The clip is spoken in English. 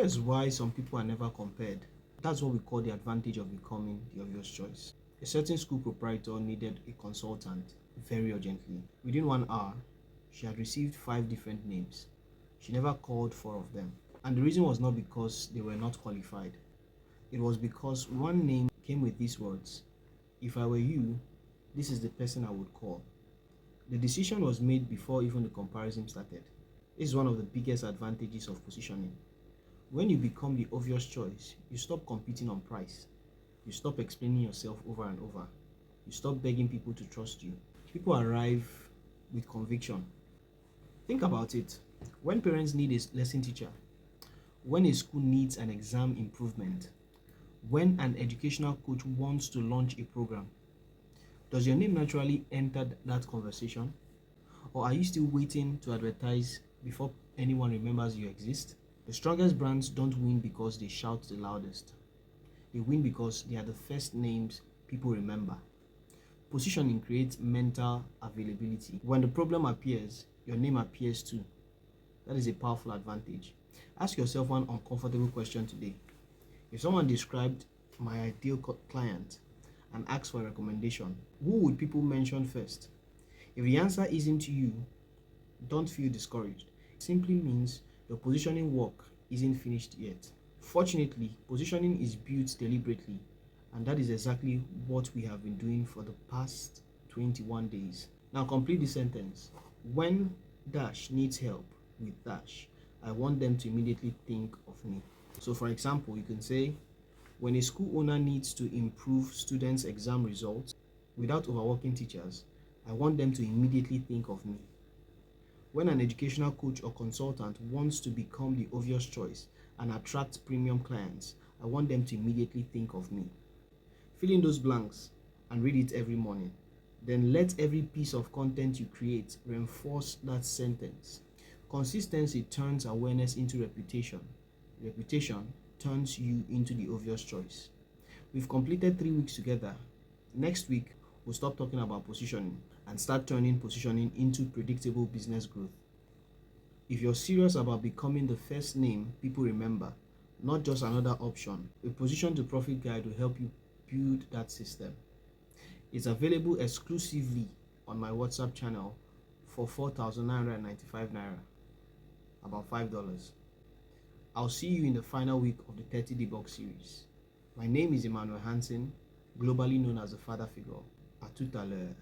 Here's why some people are never compared. That's what we call the advantage of becoming the obvious choice. A certain school proprietor needed a consultant very urgently. Within 1 hour, she had received 5 different names. She never called 4 of them. And the reason was not because they were not qualified. It was because one name came with these words: "If I were you, this is the person I would call." The decision was made before even the comparison started. This is one of the biggest advantages of positioning. When you become the obvious choice, you stop competing on price. You stop explaining yourself over and over. You stop begging people to trust you. People arrive with conviction. Think about it. When parents need a lesson teacher, when a school needs an exam improvement, when an educational coach wants to launch a program, does your name naturally enter that conversation? Or are you still waiting to advertise before anyone remembers you exist? The strongest brands don't win because they shout the loudest. They win because they are the first names people remember. Positioning creates mental availability. When the problem appears, your name appears too. That is a powerful advantage. Ask yourself one uncomfortable question today. If someone described my ideal client and asked for a recommendation, who would people mention first? If the answer isn't you, don't feel discouraged. It simply means your positioning work isn't finished yet. Fortunately, positioning is built deliberately, and that is exactly what we have been doing for the past 21 days. Now complete the sentence. When dash needs help with dash, I want them to immediately think of me. So for example, you can say, when a school owner needs to improve students' exam results without overworking teachers, I want them to immediately think of me. When an educational coach or consultant wants to become the obvious choice and attract premium clients, I want them to immediately think of me. Fill in those blanks and read it every morning. Then let every piece of content you create reinforce that sentence. Consistency turns awareness into reputation. Reputation turns you into the obvious choice. We've completed 3 weeks together. Next week, we'll stop talking about positioning and start turning positioning into predictable business growth. If you're serious about becoming the first name people remember, not just another option, a Position to Profit guide will help you build that system. It's available exclusively on my WhatsApp channel for 4,995 naira, about $5. I'll see you in the final week of the 30 debug series. My name is Emmanuel Hansen, globally known as the father figure. À tout à l'heure.